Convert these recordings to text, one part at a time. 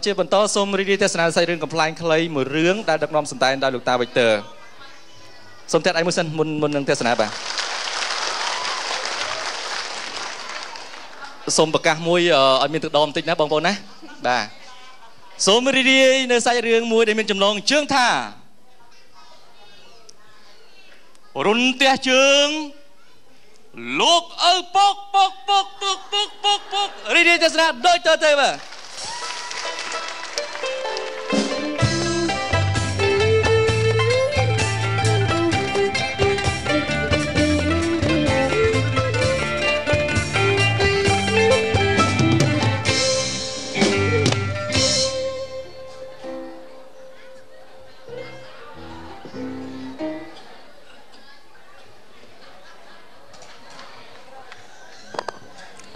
ជាបន្តសូមរីករាយទស្សនាវិស័យរឿងកំ pl ែងខ្លីមួយរឿងដែលដឹកនាំសម្ដែងដោយលោកតាវិចទ័រសូមតែឯមួយសិនមុននឹងទស្សនាបាទសូមប្រកាសមួយឲ្យមានទឹកដមបន្តិចណាបងប្អូនណាបាទសូមរីករាយនៅសាច់រឿងមួយដែលមានចំណងជើងថារុនផ្ទះជើងលោកឪពុកពុករីករាយទស្សនាដូចតទៅបាទ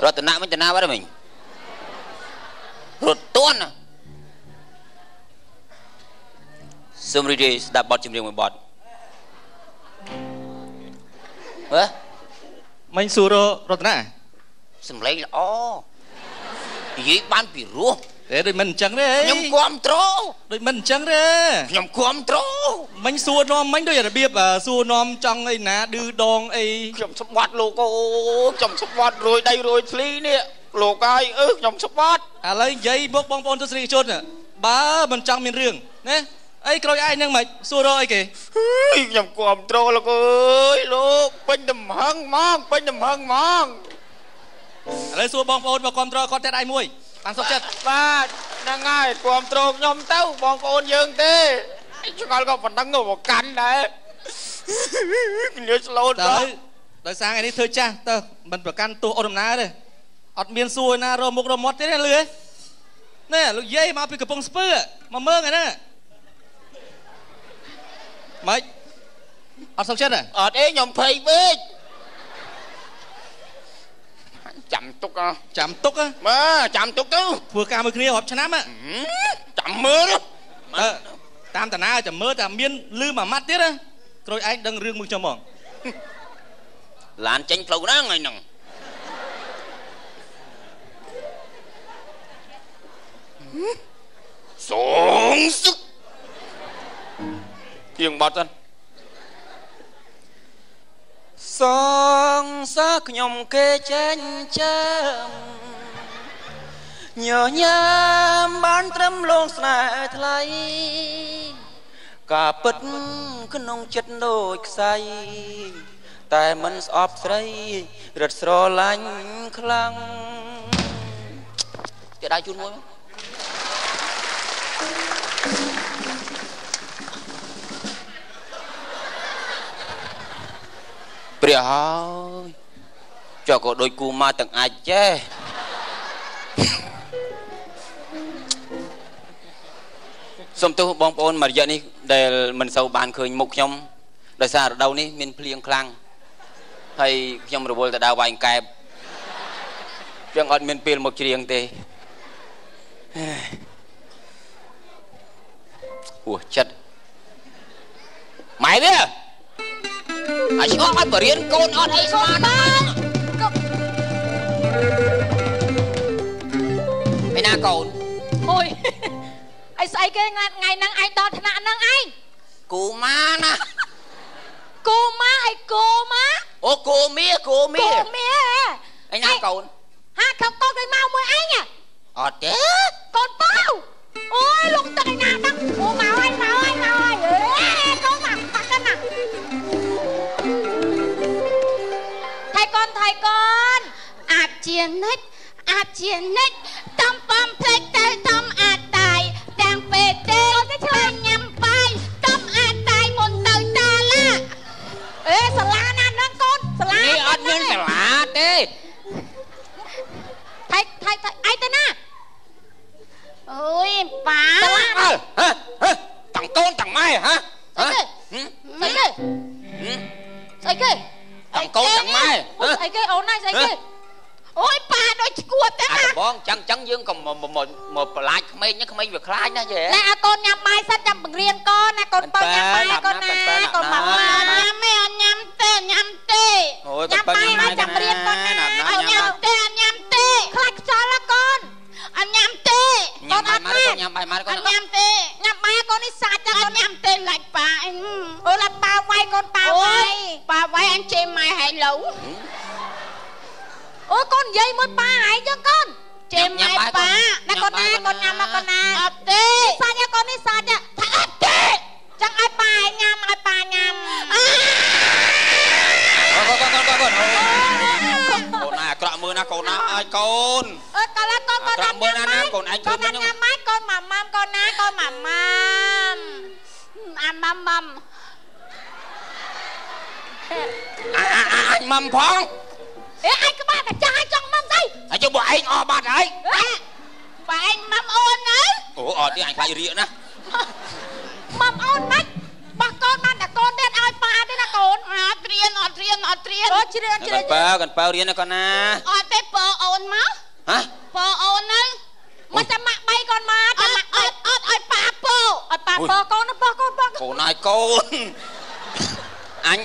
រតនៈមិនតាណាបាត់មិញរត់តួនសូមរីករាយស្ដាប់បទចម្រៀងមួយបទហ៎មិញសួររតនៈសំឡេងល្អនិយាយបានពីរោះដូចមិនអញ្ចឹងទេខ្ញុំគាំទ្រដូចមិនអញ្ចឹងទេខ្ញុំគាំទ្រមិញសួរនាំមិញដូចរបៀបសួរនាំចង់អីណាឌឺដងអីខ្ញុំស្បាត់លោកអូខ្ញុំស្បាត់រួយដៃរួយធ្លីនេះលោកហើយខ្ញុំស្បាត់ឥឡូវនិយាយមកបងប្អូនទស្សនិកជនបើមិនចង់មានរឿងណាអីក្រួយឯងហ្នឹងមិនសួររកអីគេខ្ញុំគាំទ្រលោកអើយលោកពេញដំហឹងហ្មងពេញដំហឹងហ្មងឥឡូវសួរបងប្អូនមកគាំទ្រគាត់តែឯមួយបានសុខចិត្តបាទហ្នឹងហើយគាំទ្រខ្ញុំទៅបងប្អូនយើងទេឆ្ងល់ក៏ប៉ុណ្ណឹងមកកាន់ដែរគ្នាស្លូតទៅដោយសារថ្ងៃនេះធ្វើចាស់ទៅមិនប្រកាន់ទោសអូនដំណើរទេអត់មានសួរណារមុខរមាត់ទេណាលឺនេះលោកយាយមកពីកំពង់ស្ពឺមកមើងហ្នឹងម៉េចអត់សុខចិត្តទេអត់អីខ្ញុំភ័យពេកចាំទុកចាំទុកបាទចាំទុកទៅធ្វើការមួយគ្នារាប់ឆ្នាំចាំមើលតាមតាណាចាំមើលតែមានលឺមួយម៉ាត់ទៀតណាក្រួយឯងដឹងរឿងមួយខ្ញុំហ្មងឡានចេញផ្លូវណាថ្ងៃហ្នឹងសងសុខទៀងបាត់សិនសងសើខ្ញុំគេចេញចាំញញ៉ាំបានត្រឹមលងស្នេហ៍ថ្លៃការពិតក្នុងចិត្តដូចខ្សែតែមិនស្អប់ស្រីរត់ស្រឡាញ់ខ្លាំងគេដៃជូនមួយព្រះហើយចុះក៏ដូចគូមកទាំងអាចចេះសូមទោសបងប្អូនមួយរយៈនេះដែលមិនសូវបានឃើញមុខខ្ញុំដោយសាររដូវនេះមានភ្លៀងខ្លាំងហើយខ្ញុំរវល់ទៅដើរវាយកែបចឹងអត់មានពេលមកច្រៀងទេហួសចិត្តម៉ែវាអាឆ្ងល់អត់បរៀនកូនអត់អីស្មានឯណាកូនអូយអីស្អីគេថ្ងៃហ្នឹងឯងដល់ថ្នាក់ហ្នឹងឯងគូម៉ាណាគូម៉ាអីគូម៉ាអូគូមៀឯណាកូនហាខំកូនគេមកមួយឯងអត់ទេកូនប៉ៅអូយលងទឹកឯណាហ្នឹងអូមកហើយកូនមកបាក់កណាថៃកូនអាចជានិចតំបំភ្លេចទៅតំអាចតៃទាំងពេលទេទៅញ៉ាំបាយតំអាចតៃមុនទៅតាឡាអេសាឡាណាហ្នឹងកូនសាឡានេះអត់មានសាឡាទេថៃអីទៅណាអូយប៉ាសាឡាតាំងកូនតាំងម៉ែហ៎ស្អីគេតាំងកូនតាំងម៉ែស្អីគេអូនណាស្អីគេអូយប៉ាដូចឈួតទេណាបងចឹងយើងក៏មកបន្លាចក្មេងវាខ្លាចណាយេណាកូនញ៉ាំបាយសិនចាំបង្រៀនកូនណាកូនបើញ៉ាំបាយកូនណាកូនមកញ៉ាំទេអត់ញ៉ាំទេញ៉ាំបាយហើយចាំរៀនកូនណាអត់ញ៉ាំទេខ្លាចខ្យល់ណាកូនអត់ញ៉ាំទេកូនអត់ ញ៉ាំបាយម៉ាត់កូន ញ៉ាំទេញ៉ាំបាយកូននេះសាច់តែកូនញ៉ាំទេឡាច់ប៉ាអូឡាប៉ាវាយកូនប៉ាវាយប៉ាវាយអញជេរម៉ែហើយឡូវអូកូននិយាយមួយប៉ាហើយចឹងកូនជេរម៉ែប៉ាណាកូនណាកូនញ៉ាំមកកូនណាអត់ទេសាច់កូននេះសាច់ថាអត់ទេចឹងឲ្យប៉ាញ៉ាំឲ្យប៉ាញ៉ាំកូនណាអាក្រក់មើលណាកូនណាឲ្យកូនកាលកូនកូនណាមើលណាកូនឯងធ្វើមិនហ្នឹងម៉ាកូនម៉ាម៉ាំកូនណាកូនម៉ាម៉ាំអាម៉ាំម៉ាំអញម៉ាំផងអេអញក្បាលកាចាយចង់ម៉ាំស្អីហើយចុះបើឯងអស់បាត់ហើយបើឯងម៉ាំអូនទៅអូអត់ទេអញខ្លាចរៀកណាម៉ាំអូនម៉េចបោះកូនបានតែកូនទៀតឲ្យប៉ាទេណាកូនអត់រៀនអូច្រៀនកនបើរៀនណាកូនណាអត់ទេពើអូនមកហ៎ពើអូនទៅមកតែម៉ាក់បីកូនមកតែម៉ាក់អត់ឲ្យប៉ាពើឲ្យប៉ាពើកូនណាបោះកូនកូនឲ្យកូន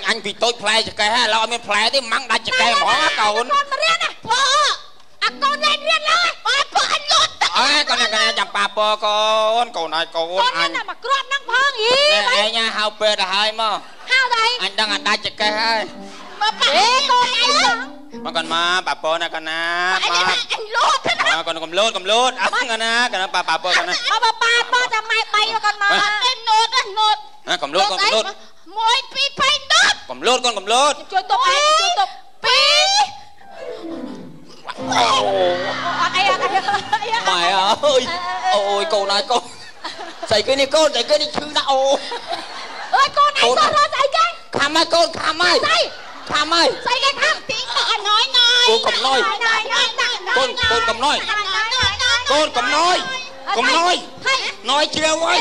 អញពីតូចផ្លែចកេះហើយឡើយអត់មានផ្លែទេម៉ាំងដាច់ចកេះហ្មងណាកូនកូនមករៀនណាពើអាកូនឡើងរៀនឡើយបើពើអញលត់អើកូនចាំប៉ាពើកូនកូនឲ្យកូនអញមកគ្រាប់ហ្នឹងផងយីឯងហៅពេទ្យទៅហើយមកហៅទៅអញដឹងអាដាច់ចកេះហើយមកប៉ាអេកូនអញមកកូនមកប៉ាពើណាកូនណាអញលត់ណាកូនកំលូតអត់កូនណាប៉ាពើកូនណាប៉ាពើចាំម៉ែបីកូនមកអត់ទេណូតណាកំលូត1 2 3ណូតកំលូតកូនកំលូតជួយទុកឯងជួយទុក2អត់អីអត់ម៉ែអើយអូយកូនហើយកូនស្អីគេនេះកូនស្អីគេនេះឈឺណាស់អូអើយកូនឯងទៅរត់ស្អីគេខំហើយកូនខំហើយស្អីស្អីគេខំទីអត់ណយកូនកំណយកូនកំណយកូនកំណយណយជ្រាវហើយ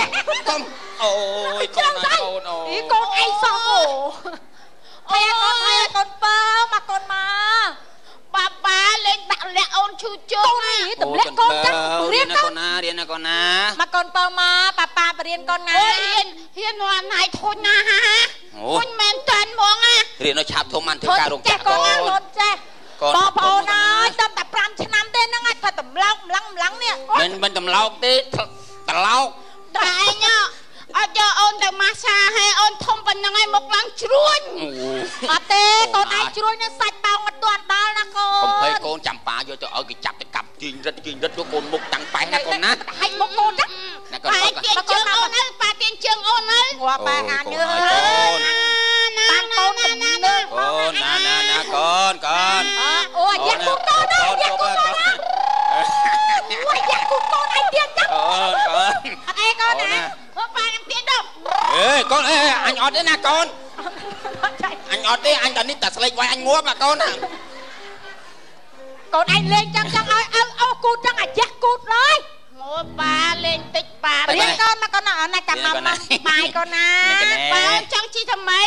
កុំអូយកូនហើយកូនអូកូនឯងសោះអូហើយកូនបើមកកូនមកប៉ាលេងដាក់លាក់អូនឈឺជើងនេះទម្លាក់កូនចឹងរៀនណាកូនណាមកកូនបើមកប៉ាបរៀនកូនណារៀននោះណៃធុញណាធុញមែនតាន់ហ្មងណារៀននៅឆាប់ធំបានធ្វើការរោងចក្រកូនលន់ចេះបងប្អូនអើយតាមតែ5ឆ្នាំទេហ្នឹងអាចថាតម្លោកម្លឹងនេះមិនតម្លោកទេត្រឡោកតែឯងអត់យកអូនទៅម៉ាសាហើយអូនធំប៉ុណ្ណឹងហើយមកឡើងជ្រួញអត់ទេកូនឯងជ្រួញនឹងសាច់បោងអត់ទាន់ដល់ណាកូនកុំភ័យកូនចាំប៉ាយកទៅឲ្យគេចាប់ទៅកាប់ជីងរិតយកកូនមុខតាំងប៉ែណាកូនណាហាច់មុខកូនចឹងប៉ាទៀងជើងអូនទៅប៉ាទៀងជើងអូនទៅងាប់ប៉ាអាញើតាមកូនកំណើកូនណាកូនអូយ៉ាគូកូនយ៉ាគូកូនអូយ៉ាគូកូនឯងទៀតចឹងកូនអត់អីកូនណាប៉ានឹងទៀតដល់អេកូនអញអត់ទេណាកូនអញអត់ទេអញតែនេះតែស្លេកវាយអញងាប់ណាកូនណាកូនឯងលេងចឹងឲ្យអូគូតចឹងអាយ៉ាគូតឡើយអូប៉ាលេងតិចប៉ារៀនកូនមកកូនណាណាចាំមកបាយកូនណាប៉ាចង់ជីថ្មី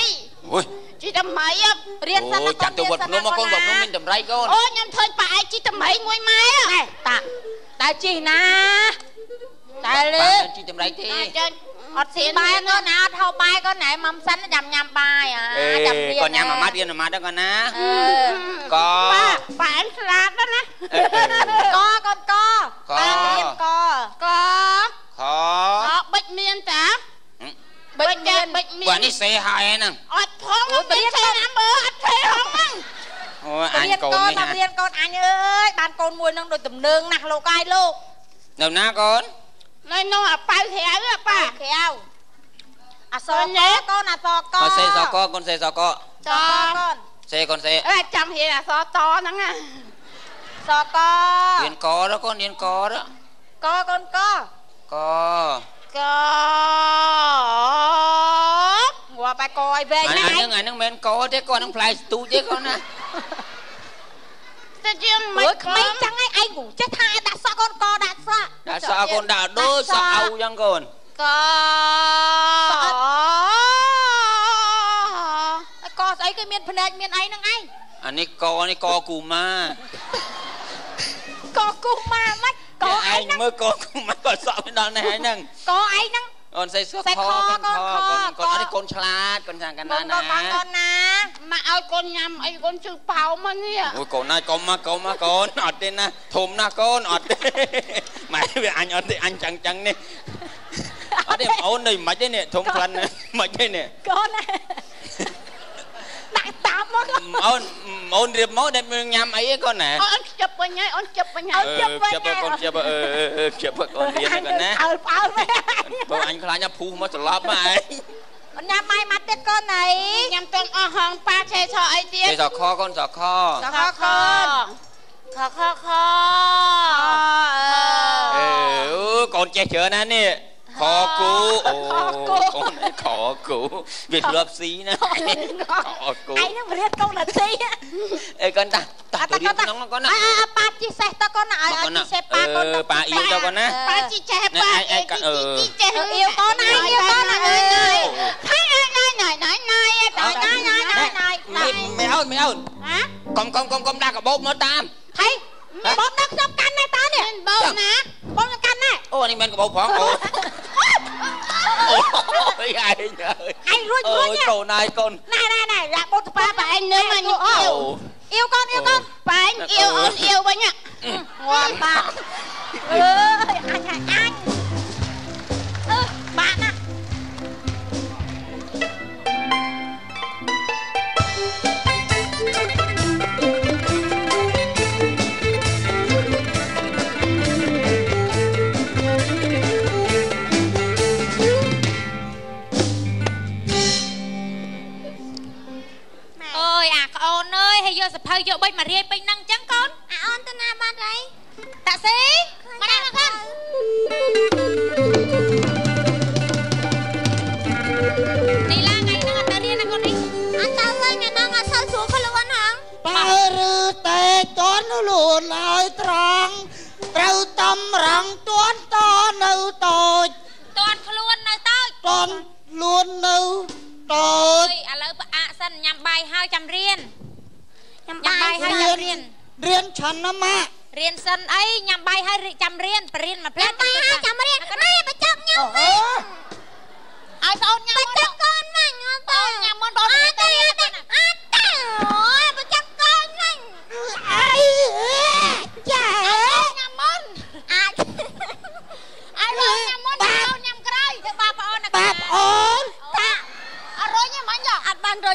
អូយជីថ្មីរៀនសិនអូចាប់ទៅវត្តភ្នំមកកូនវត្តភ្នំមានតម្រៃកូនអូខ្ញុំឃើញប៉ាឯងជីថ្មីមួយម៉ែតាតែជីណាតែលើជីតម្រៃទេអត់ស៊ីបាយកូនណាអត់ហូបបាយកូនណែមុំសិនចាំញ៉ាំបាយចាំរៀនកូនញ៉ាំមួយម៉ាត់រៀនមួយម៉ាត់ទៅកូនណាកប៉ាអញស្លាប់ណាកកូនកប៉ារៀនកខបិចមានតាបិចមានបាទនេះសេហើយហ្នឹងអត់ផងរៀនសេណាមើអត់សេហងហ្នឹងអូអញកូននេះណារៀនកូនអញអើយបានកូនមួយហ្នឹងដូចទំនើងណាស់លោកអាយលោកនៅណាកូននៅនោះអាប៉ៅក្រៅប៉ាក្រៅអសកកូនអសកសេសកកូនសេសកចកូនសេកូនសេអើចាំរៀនអសតហ្នឹងណាសករៀនកដល់កូនរៀនកដល់កកូនកងាប់បែកឲ្យវែងណាហ្នឹងមិនកទេកូនហ្នឹងផ្លែស្ទូចទេកូនណាទៅជាងមិនក្មេងចឹងឯងចេះថាដាក់សក់កូនកដាក់សក់កូនដាក់ដូចសក់អៅចឹងកូនកស្អីគេមានភ្នែកមានអីហ្នឹងឯងអានេះកនេះកគូម៉ាកគូម៉ាម៉េចកឯងមើលកគូម៉ាក៏សក់មិនដល់នេះហើយហ្នឹងកឯងហ្នឹង អូនใส่เสื้อคอកូនអត់កូនឆ្លាតកូនយ៉ាងកណ្ណាណាកូនណាមកឲ្យកូនញ៉ាំអីកូនជឺប៉ោមកនេះអូយកូនណាកុំមកកូនអត់ទេណាធំណាកូនអត់ទេម៉ែវាអញអត់ទេអញចឹងនេះអត់ទេអូននៅមិនទេនេះធំខ្លាំងមិនទេនេះកូនដាក់តាមមកអូនរៀបមកដែលញ៉ាំអីកូនណាអូនចាប់វិញហើយអូនចាប់វិញហើយចាប់កូនចាប់កូនរៀនកូនណាអើផ្អើលវិញបងអញខ្លាចណាភូសមកច្រឡប់មកឯងអូនញ៉ាំបាយមកទៀតកូនអីញ៉ាំទុំអស់ហងប៉ាឆេឆអីទៀតឆេសខកូនសខអូកូនចេះច្រើនណាស់នេះខគូអូកូនខគូវាធ្លាប់ស៊ីណាខគូឯងនឹងរៀនកូនណាស៊ីអេកូនតាទៅរៀនក្នុងកូនណាប៉ាជីសេះតកូនណាឲ្យជីសេះប៉ាកូនប៉ាអ៊ីវតកូនណាប៉ាជីចេះប៉ាអ៊ីចេះអ៊ីវកូនណាអ៊ីវកូនណាហើយណៃไม่เอาฮะกลมด่ากระโบกมาตามใครบอมนักจับกันแน่ตาเนี่ยบอมนะบอมกันแน่โอ้นี่มันกระโบกของโอ้ไอ้รุ่นเนี่ยโตนายคนนายอยากบอมป้าไปไอ้เนื้อมันyêu con phải anh yêu với nhá ngon bạn anh bạn à ơi à con ơi hay vô sập hơi vô bên mà riêng bên năng trắng con à on tên nào bạn đấy tạ sĩ mà đang là con đi la ngày năng ta riêng là con đi anh ta ơi nhà năng sao xuống không luôn hả ta rư tê chón luôn lại trăng trâu tâm răng tuấn to nâu tội toàn luôn nơi tôi toàn luôn nâu tội à lỡ à sân nhằm bài hai trăm riêng nhằm bài hai trăm riêng riêng chăn nó mà riêng sân ấy nhằm bài hai trăm riêng mà nhằm bài hai trăm riêng này phải chấp nhau ai con nhằm phải chấp con mà nhằm món bò này ôi phải chấp con này ai chả nhằm món ai rồi nhằm món nhằm cái đây ba ôn là ba ôn rồi nha mọi người anh ban rồi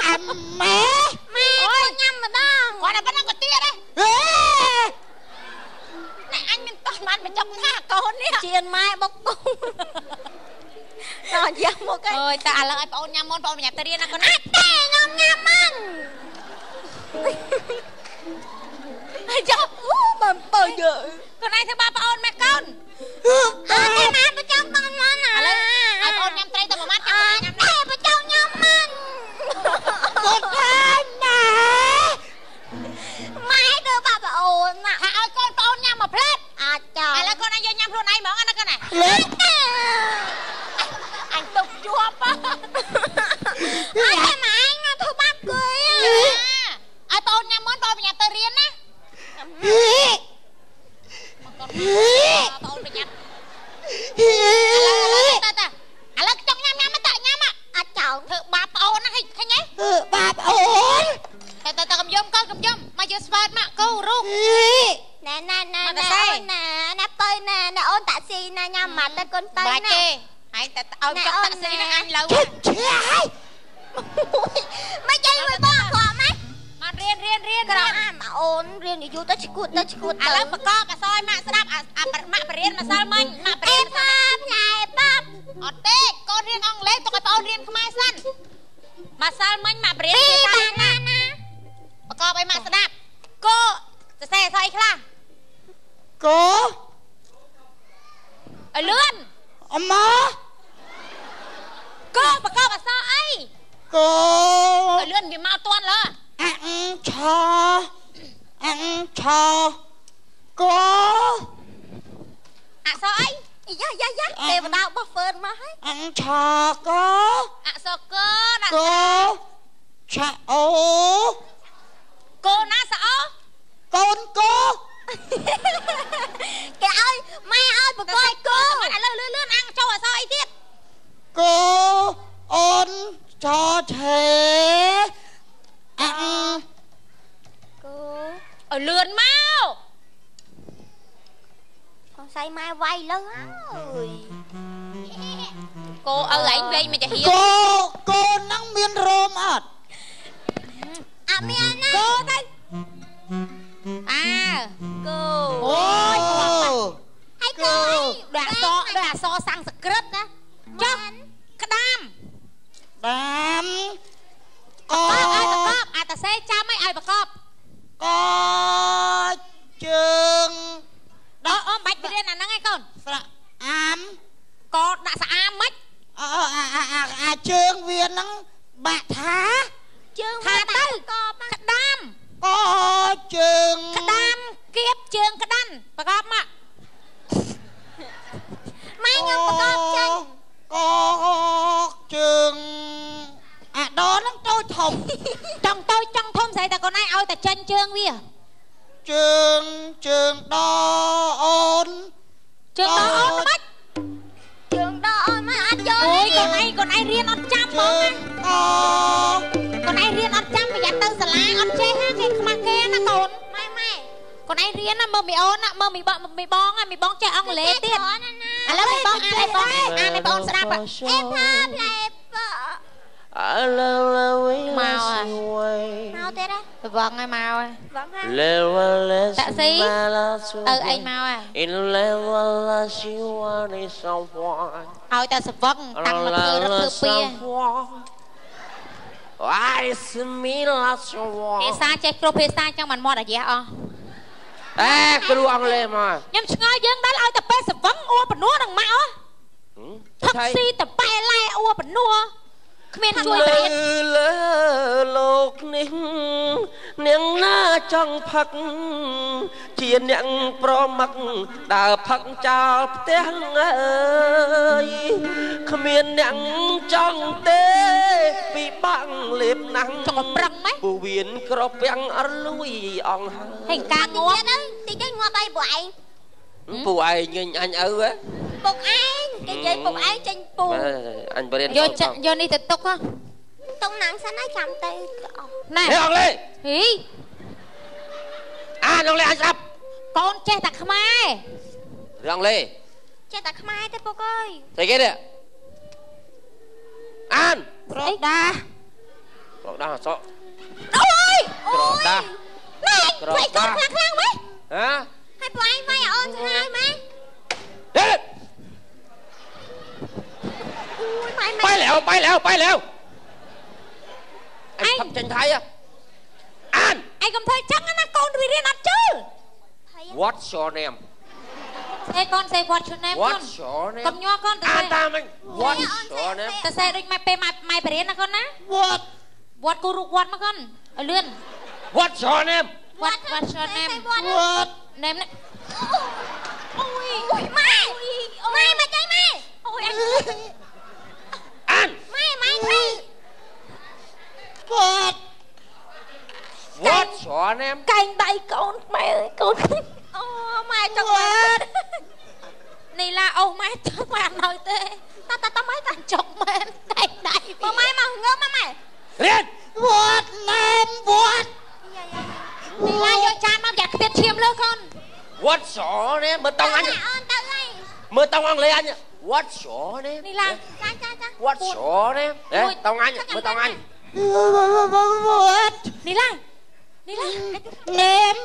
thằng mẹ con nhầm mà đó gọi là bắt ăn có tia đây này anh mình toàn ăn phải chọc tha con đi chiên mai bốc cung rồi dám một cái ơi ta là ai bảo nhầm món bảo nhà ta đi là con ăn tè ngon nhầm ăn chọc mà bao giờ con này thứ ba bảo mẹ con cái má phải cho con món à ai bảo nhầm tay tao mà mắt nhầm tè phải cho nhầm ăn con than nè mai đưa bà ồn à hả ơi con bảo nhầm mà plate à trời ai là con này vô nhầm luôn ai món ăn cái này lên anh tục chua á ai mà anh thôi bác cười à ai bảo nhầm món bảo nhà ta riêng á bảo nhà à là trong nhâm mà tại nhâm à chậu thử bà bảo nó hay nhé bà ổn ta cầm dôm con cầm dôm mà chưa spot mà câu rung nè nè tôi nè ôn tạ xì nè nhâm mà tên con tay nè chê hãy ôn tạ xì nó anh lâu mấy chơi với bò khổ mấy mà riêng rồi mà ôn riêng thì vô tới chikut à lớp mà co cả soi mà đáp mà riêng mà sao mình mà riêng pháp này pháp ở tê con riêng ông lấy tôi có riêng không ai săn mà sao mình mà riêng thì sao nè mà co bay mà đáp cô xe xoay khla cô ở lươn má cô mà co mà sao ấy cô ở lươn vì mau toan lơ ăn cho cô à sao ấy dạ để vào tao bóc phơn mà ăn cho cô à sao cô cô chào cô na sao con cô kìa ơi mai ơi bà coi cô mà lươn ăn cho sao ấy ở lươn mau con say mai quay lớn ơi cô anh về mà chả hiền cô nắng miên rôm ợt à miên á cô đây à cô ôi hay cô đã so sang script đó cho cái đam ai bạc cọp ai ta xe cha mấy ai bạc cọp có trường đó bạch bị điên là nó nghe con ám có đã xa am mất trường viên nắng bạc thá chương thà tới cọp cái đam có trường cái đam kiếp trường cái đan bạc cọp mà mai nhóc bạc cọp chân có trường đó nó tôi thùng trong thôn dạy ta còn ai ơi ta chân chương vi à trường đó ôn trường đó ôn mất trường đó ôn mà anh chơi ôi còn ai riêng ăn trăm bông còn ai riêng ăn trăm bây giờ tư sả lá ăn chê ha cái mặt kia nó còn mai còn ai riêng á mơ mì ôn á mơ mì bong á mì bong chơi ăn lệ tiền à lớp mì bong ai mì bong sẽ đạp à em thơm lại màu à màu thế đấy vâng ai màu à vâng ha tạ sĩ anh màu à ôi ta sẽ vâng tăng một thư pia pesa chơi pro pesa trong mình mua là gì hả cái đu ăn lên mà nhưng ngay dương đó ôi ta pe sẽ vâng ô bẩn nua đằng mạo thật si ta pe lai ô bẩn nua miền chui về lục niềng na trong phật chia niềng pro mặc đà phật chào tiếng ơi miền niềng trong tê bị băng liệp nắng trong răng mấy bù biển cọp beng ở lui ông hình ca ngó thì cái ngó tay bụi bù ai nhìn anh ơi á bụi anh cái gì bụi anh trên bù anh bơi vô đi tiếp tục ha tung nắng sáng nay chạm tay này ông lên ý ông lên anh sắp con che tạc khmai ông lên che tạc khmai thế bố ơi thấy cái đấy an rốt đa sợ ôi đa này phải cho khang khang mấy hả hai bụi anh vay ôn hai mấy bay lẹo anh thập tranh thái á an anh không thấy chắc nó con đi riêng ăn chứ what's your name thế con say what's your name what's your name con nho con ta an ta mình what's your name ta say đôi mai bể riêng con ná what cô rục what mà con ở lươn what's your name what's your name name này ôi mai mà chơi mai ôi anh an mai what's your name cành tay con mẹ ơi con mai cho mẹ này là mai cho mẹ nói thế ta mấy thằng chọc mẹ cành tay mà mai mà ngớm mà mày lên what name what này là vô chan mà giặt tiền chiêm lơ con what's your name mơ tông anh mơ tông ăn lấy anh what's your name này là what's your name đấy tông anh mơ tông anh what này là name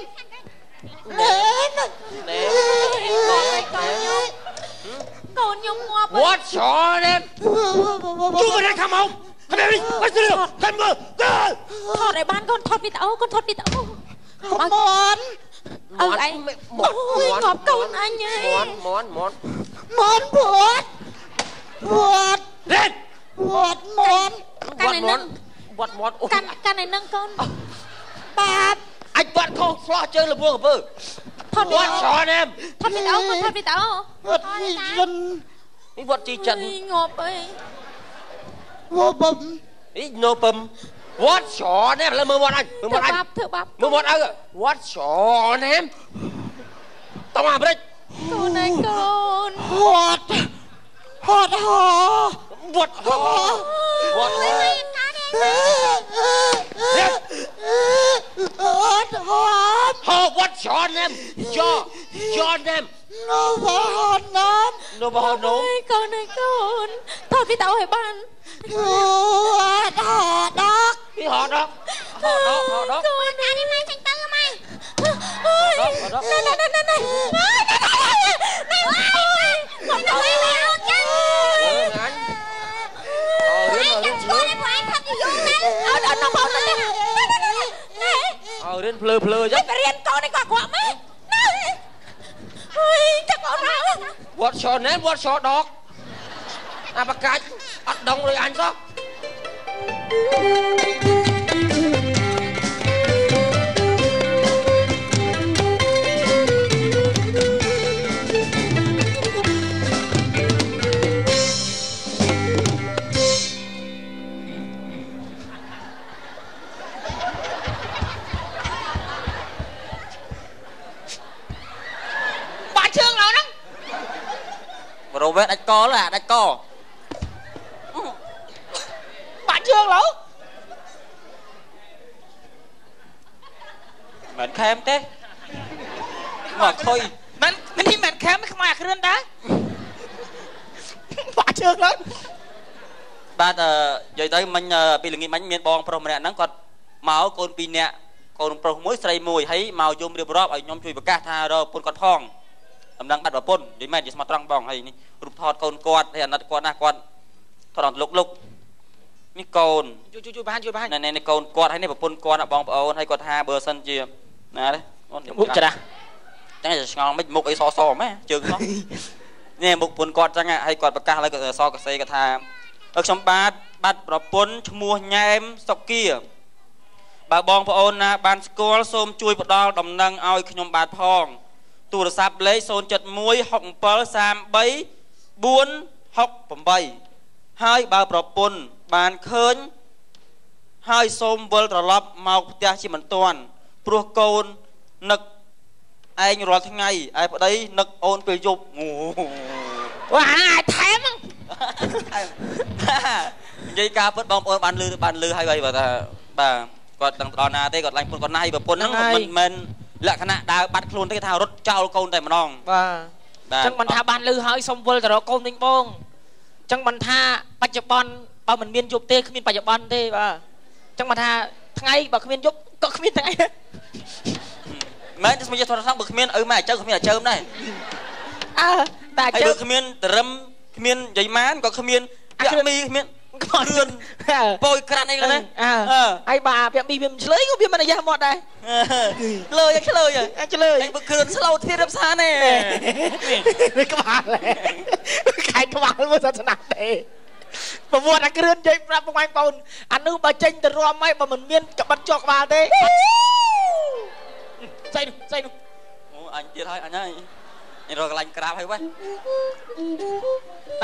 con nhung mua what's your name chú bên đây không không thằng em đi bắt giữ được thằng mơ thọt để bán con thọt vịt ấu món anh ngọt con anh ơi món bột lên món can này nâng món can này nâng con bát anh bạn không lo chơi là vua của thọt what's your name thọt vịt ấu vật gì chân cái vật chi trần ngọt ơi vô bầm ý no pum what's your name là mơ một anh thưa bắp mơ một anh what's your name tao làm đấy con ơi con hột hò what hột John em John em nó vào nôm nó vào nôm con ơi con thôi cái tao hãy ban họ đọc cái họ đó con ăn đi mày thành tư mày họ đó này không có mày hơn chứ nó không đến phơ chứ riêng con này quả mấy chắc con nào what's your dog apa cách bắt đông rồi anh có chương nào đó rồi vết đánh co là đánh co bạn chương lắm mình khem thế mà thôi mình thì mình khem không ai khuyên đó bạn chương lắm bạn vậy tới mình bị lưng bánh miên bong pro mẹ nắng còn máu con pin nè con pro muối say mùi thấy màu zoom đi bờ ở nhóm chui bạc ca tha rồi con thong đang bắt vào pôn để mẹ đi smart răng bong hay ni rụp thọt con quạt hay là quạt na quạt thọt lụcนี่โกนช่วยบ้านในโกนกอดให้ในแบบปนกอดบองเอาให้กอดหาเบอร์ซันเจียนะเลยมุกจะได้จังจะงองไม่มุกไอ้ซอไหมจึงเนาะเนี่ยมุกปนกอดจังให้กอดปากกาแล้วก็ซอกระเซกระทาชมบัดแบบปนชมัวแยมสกี้บาบองพระโอนนะบานสกอลส้มช่วยปดอลดำนังเอาขยมบาดพองตัวซับเลยโซนจัดมวยหกเปิลสามใบบุญหกผมใบให้บาประปนบานเคินให้ส้มเวลตลับเมาเตียชิมันตวนปลัวโกนนึกไอ้รอทั้งไงไอ้พอดีนึกโอนไปยุบงูว้าแถมยี่กาเปิดบอมโอนบานลือให้ไปแบบก็ตั้งตอนนาเต้ก็ไล่ปนก่อนนายแบบปนนั่งมันลักษณะดาวบัดคลุนที่ทารถเจ้าโกนแต่มันน้องจังมันทาบานลือให้ส้มเวลแต่เราโกนติงบงจังมันทาปัจจุบันบ่มันเมียนยุบเต้ขมิ้นปัจจุบันเต้บ่จังมันทาทั้งไงบ่ขมิ้นยุบก็ขมิ้นทั้งไงแม้จะไม่ใช่โทรศัพท์บ่ขมิ้นแม่เจ้าขมิ้นเจิมได้แต่เจ้าขมิ้นแต่รำขมิ้นใหญ่ม้านก็ขมิ้นอยากมีขมิ้นเรือนโปรยกระไรกันนะไอ้บ่าเปียมีเปียมเฉลยก็เปียมันอะไรหมดได้เลยยังเฉลยอ่ะเฉลยไอ้บุคคลสโลว์ที่รับสารเนี่ยนี่ก็มาเลยใครก็มาเมื่อศาสนาเนี่ยประวัตินักเรียนใจปรับประมาณปอนอันนู้นมาเจนแต่รวมไม่บ่มันเมียนกับบรรจกมาเต้ใส่ดูโอ้อันเดียวให้อันนี้นี่เรากำลังกราบให้ไว้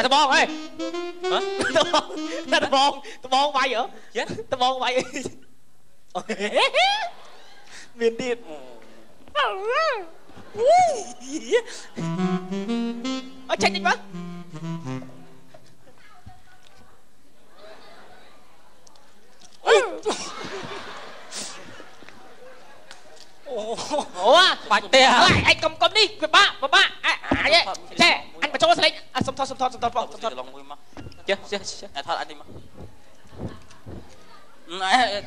ตะบองเฮ้ยตะบองไปเหรอตะบองไปเมียนดีเช็คจริงปะโอ้ปัดเตะไอ้กลมนี่คือบ้าไอ้เนี่ยแช่อันประโจสลิดสมทอปองลองมือมาเจ้าไอ้ทอดอันนี้มา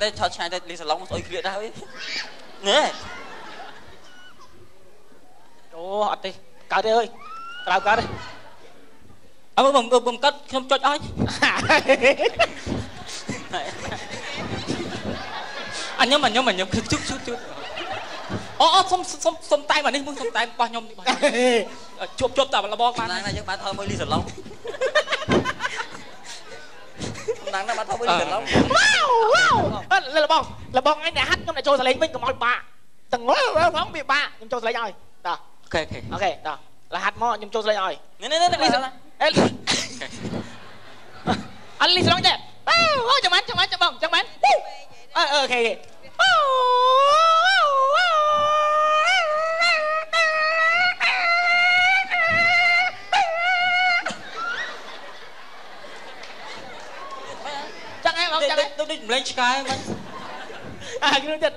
ได้ทอดชายได้ลิสลองสวยเคลียร์ได้เนี่ยโอ้อัดดิเกาเด้อเกาเด้อเอาผมกัดขนมจดอ้อยอันนี้มันคือชุดอ๋อส้มไตมานี่มึงส้มไตปลาหยมจบแต่ละบอกมานั่งนะยังมาทอมือลิสลองนั่งนะมาทอมือลิสลองว้าวละบอกไอ้เนี่ยฮัทยังไอ้โจสลิงวิ่งกับมอลปะตั้งแล้วน้องบีบปะยังโจสลิงอ่อยต่อโอเคต่อละฮัทมอยังโจสลิงอ่อยนี่ลิสลองอันลิสลองเจ๊จังมันโอเคtôi đi lên sky mà cái nó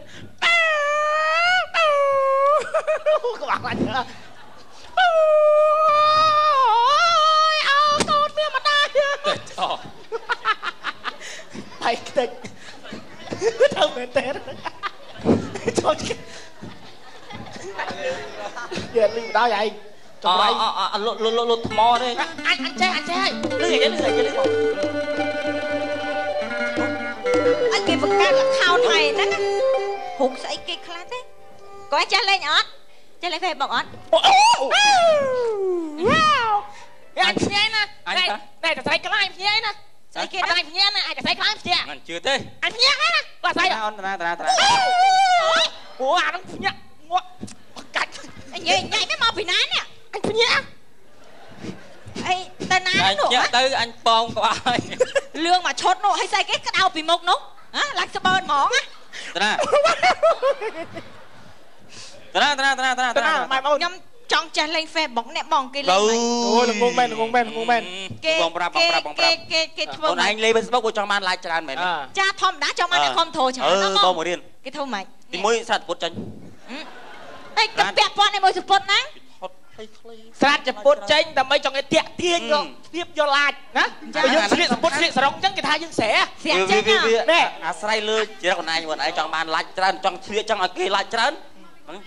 បងអញអូយកូនវាមកដែរអូហើយខ្ទេចទៅមែនទេចូលយាលីម្ដងឯងចម្រៃលុតថ្មទេអញចេះហើយលឺអីលឺបងអញគេបង្កើតលខោនហើយហ្នឹងហុកស្អីគេខ្លះទេគាត់ចេះលេងអត់ចេះលេង Facebook អត់អញភ្ញាយណាតែតែស្រីខ្លាញ់ភ្ញាយណាស្អីគេដែរភ្ញាយណាឯងតែស្រីខ្លាញ់ភ្ញាយមិនជឿទេអញភ្ញាយណាបាទស្អីអូនតាអូអានឹងភ្ញាក់ងក់កាច់ញ៉ៃនេះមកពីណានេះអញភ្ញាក់អីទៅណានោះញ៉ាក់ទៅអញប៉ងក្បាលហើយលឿងមកឈុតនោះហើយស្អីគេក្តៅពីមុខនោះហ៎ឡាក់ស្បើនហ្មងណាម៉ែបងខ្ញុំចង់ចេះលេង Facebook អ្នកបងគេលេងអូល្ងងមែនគេបងប្រាប់គេធ្វើអូនឯងលេង Facebook ក៏ចង់បាន like ច្រើនមែនចាធម្មតាចង់បានអ្នកគ្រប់ត្រូលច្រើនបងមករៀនគេធ្វើម៉េចទីមួយស្រាត់ពុតចាញ់អីទៅពាក់ព័ន្ធជាមួយសពុតណាស្រាត់ចពុតចេញដើម្បីចង់ឲ្យតាក់ទាញយកភាពយកឡាចណាយើងស្លៀកសពុតស្លៀកសរងអញ្ចឹងគេថាយើងស្រែចេញនេះអាស្រ័យលើចរិតខ្លួនឯងខ្លួនឯងចង់បាន like ច្រើនចង់ស្លៀកចង់ឲ្យគេ like ច្រើន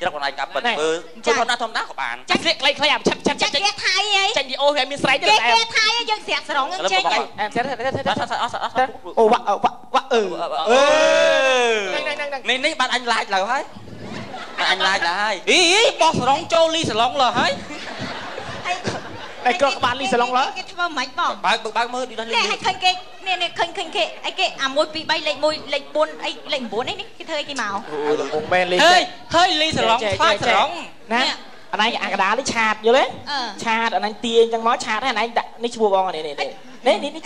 ចរិតខ្លួនឯងកាប់ពិតធ្វើធម្មតាក៏បានចាស្លៀកខ្លីៗអាឆាប់ចាគេថៃអីចាញ់វីអូវាមានស្រែកទេតែគេថៃយើងស្រាក់សរងចេញអូវ៉ានេះបាត់អញ like ឡើយហើយអញ like ដែរហើយអីបោះសរងចូលលីសាឡុងលើហើយតែក៏ក្បាលលីសាឡុងលើគេធ្វើមិនបងបើកមើលឌីដល់នេះឲ្យឃើញគេនេះឃើញគេអីគេអា1 2 3លេខ1លេខ4អីលេខ9អីនេះគេធ្វើអីគេមកអូល្ងងមែនលេខហើយលីសាឡុងផាសរងណាអណៃអាកដានេះឆាតយល់ទេឆាតអណៃទាញចឹងមកឆាតហើយអណៃដាក់នេះឈ្មោះបងនេះ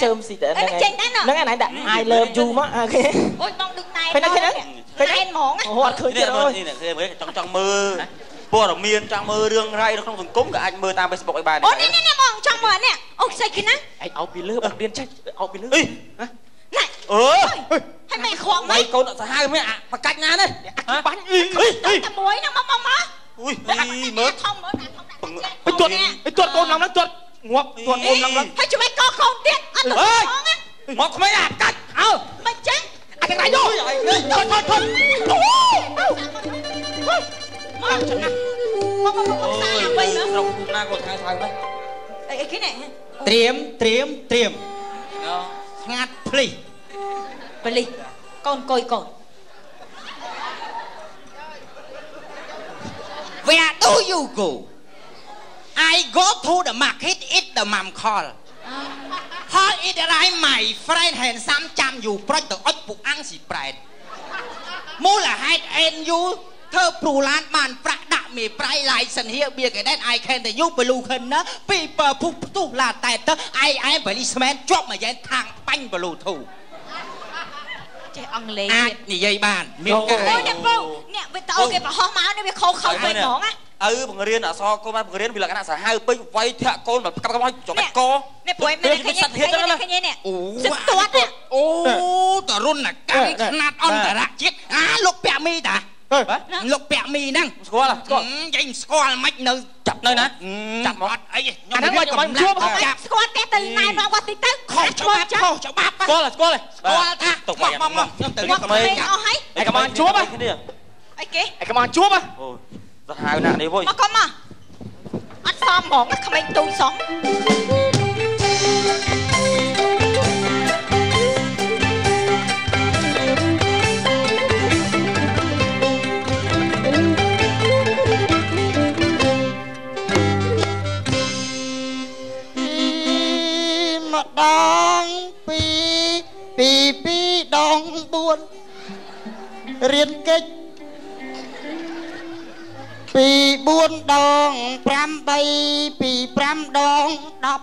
ជើមស៊ីទៅហ្នឹងអណៃដាក់ I love you មកអូខេអូយបងដូចតែឃើញឃើញហ្មងអូអត់ឃើញទេនេះចង់មើលព័ត៌មានចង់មើលរឿងរ៉ាវនៅក្នុងសង្គមក៏អាចមើលតាម Facebook ឲ្យបានអូនេះបងចង់មើលនេះអូស្អីគេណាឯងអោបពីលើបងរៀនចេះអោបពីលើណាអើហើយមិនខ្វងម៉េចកូនសាហាវមិនបកាច់ណានេះបាញ់តែមួយហ្នឹងមកអុយមើលធំមើលទាត់កូនឡើងហ្នឹងទាត់ងាប់ទាត់អូនឡើងហើយជួយកកូនទៀតអត់ទៅមកក្មេងអាកាច់អើមិនចឹងអាកន្លែងនោះថតមកចឹងមកសាអ្វីណាស្រុកភូមិណាក៏ថៅហ្នឹងអីគេនេះត្រៀមស្ងាត់ភ្លីកូនកុយកូន Where do you go? I go to the market, eat the mum call. How it right, my friend handsome chăm you brought the ớt bụng ăn xì bread. Mua là hai and you thơ pru lan bàn prạ đạ mì prai lại sân here bia cái đen I can the you blue khẩn đó people phu tu là tài tớ I policeman drop mà dán thang banh blue thủ. Ông lê như vậy bạn miền cái nè bây tao cái bà ho máu nó bị khô về mỏng á bằng riêng ở so cô bằng riêng vì là cái nào xả hai pin quay thạ con mà cặp cặp cho cái co nè bồi mày cái gì nè sức tuột á ô tờ run là cái nát on tờ rạc chết lục bẹ mi đã lục bẹ mi năng score là danh score mạch nơi chập nơi nè chập một ấy nó quay cho mình chua chập score cái từ này nó qua tí tới khổ cho bắp score là score tha tục mong từ lúc mày ai cảm ơn chúa ba ai kia ai cảm ơn chúa ba rất hay nè đi vui mà con mà ăn xóm mỏng không anh tôi xóm đong pi đong buồn riêng kích pi buồn đong pram bay pi pram đong đập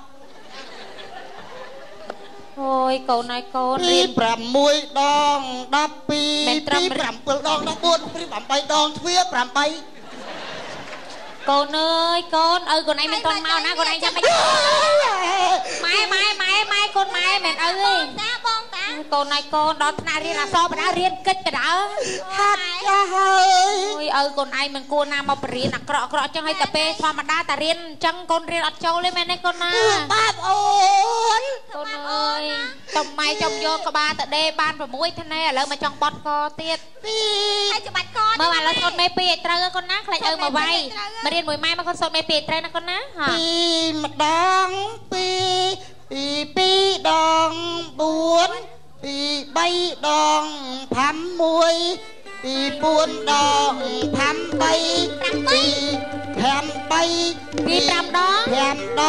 ôi câu này câu riêng pram muối đong đập pi pram bươn đong đong buồn pi pram bay đong thuyết pram bay con ơi con con này mình con mau nè con này cho mày mai con mai mày mày ơi ta កូនឯកូនដល់ថ្នាក់រៀនអក្សរបដារៀនកិច្ចបដាហាត់ចាស់ហើយអូយឲ្យកូនឯងមិនគួរណាមកបរៀនអាក្រក់អញ្ចឹងឲ្យតែពេលធម្មតាតារៀនអញ្ចឹងកូនរៀនអត់ចូលទេមែនទេកូនណាបាទអូនកូនអើយតំម៉ៃចំយកក្បាលតដេបាន6ថ្នេឥឡូវមកចង់បត់កទៀតហើយច្បាច់កមើលឥឡូវសូត្រមេ2ឲ្យត្រូវកូនណាខ្លាចឪមកវាយមករៀនមួយម៉ែមកកូនសូត្រមេ2ឲ្យត្រូវណាកូនណា2ម្ដង2 2ដង4 2 3ដង5 1 2 4ដង5 3 2 5 3 2 5ដង5ដ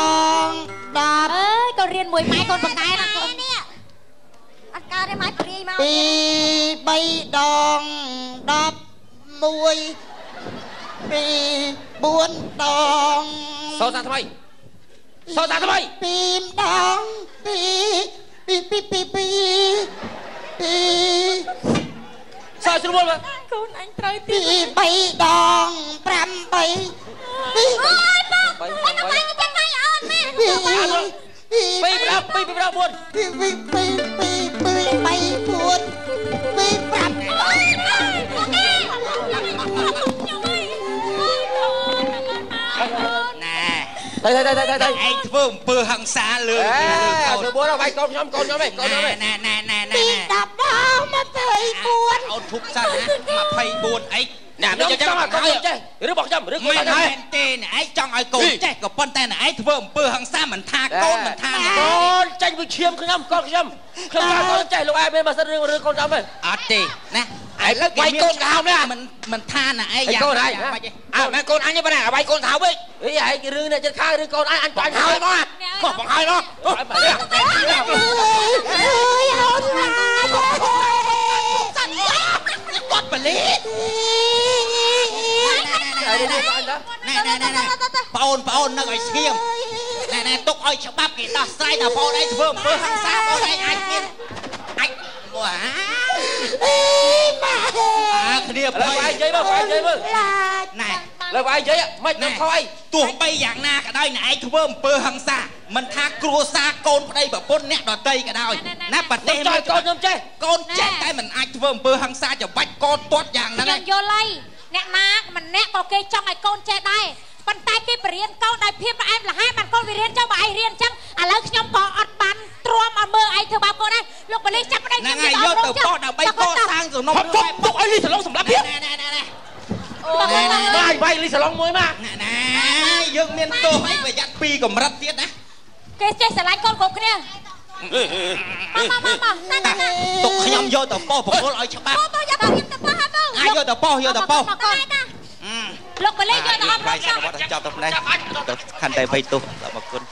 ង10អើយកូនរៀនមួយម៉ែកូនបកែណាកូននេះអត់កើតទេម៉ែព្រាយមក2 3ដង10 1 2 4ដងសូត្រថ្មីសូត្រថ្មី2ដង2សើស្រួលមើលកូនអញត្រូវទៀត2 3ដង5 3អូយបងបងចាំថ្ងៃអូនមែន2 5 4 ទៅឯងធ្វើអំពើហិង្សាលើកូន4ឲ្យវាយកូនខ្ញុំកូនខ្ញុំឯងកូនខ្ញុំឯងណែ10ដង24អូនធុបសិនណា24អីណាខ្ញុំចង់ឲ្យកូនចេះឬរបស់ខ្ញុំឬកូនមិនមែនទេឯងចង់ឲ្យកូនចេះក៏ប៉ុន្តែឯងធ្វើអំពើហិង្សាមិនថាកូនមិនថាកូនចេញវិឈាមខ្ញុំកូនខ្ញុំថាកូនចេះលោកឯងមានបើសិនរឿងកូនខ្ញុំទេអត់ទេណាឯងវាយកូនកោមនេះមិនថាណាឯងយ៉ាងកូនឯងអើមែនកូនអញទេប៉ុណ្ណាវាយកូនថៅវិញអីឯងរឿងនេះចិត្តខាងឬកូនអញបាញ់ហើយមកខុសបង្ហើយមកអើយអូនណាគាត់បលីបងអូននឹកឲ្យស្ងៀមណែទុកឲ្យច្បាប់គេដោះស្រាយតែបងឯងធ្វើអំពើហិង្សាបងឯងអាចមានអាចវ៉ាគ្នាបើឯងនិយាយមើលឯងនិយាយមើលណែលើឯងនិយាយមិនខ្ញុំខុសអីទោះបីយ៉ាងណាក៏ដោយណែឯងធ្វើអំពើហិង្សាមិនថាគ្រួសារកូនប្តីប្រពន្ធអ្នកដតីក៏ដោយណាប្រទេសមកកូនខ្ញុំចេះកូនចេះតែមិនអាចធ្វើអំពើហិង្សាច្បាច់កូនទាត់យ៉ាងហ្នឹងខ្ញុំយល់ហើយអ្នកណាម្នាក់ក៏គេចង់ឲ្យកូនចេះដែរប៉ុន្តែគេបរៀនកូនដោយភាពផ្អែមល្ហែមបានកូនវារៀនចឹងបើឯងរៀនចឹងឥឡូវខ្ញុំក៏អត់បានទ្រាំឲ្យមើលឯងធ្វើបាបកូនដែរលោកប៉ូលីសចាប់ប្តីខ្ញុំទៅយកទៅបោះដើម្បីកសាងសំណុំទុកឲ្យលីសឡុងសម្រាប់ទៀតបាយលីសឡុងមួយមកណែយើងមានទោសអីប្រយ័ត្នពីកម្រិតទៀតណាគេចេះស្រឡាញ់កូនគ្រប់គ្នាទុកខ្ញុំយកទៅបោះប្រគល់ឲ្យច្បាប់យកទៅខ្ញុំទៅបោះហើយបងយកទៅបោះលោកប៉ូលីសយកទៅអប់រំចាប់ទៅផ្នែកទៅខណ្ឌតែ20ទោសដល់មកគុណ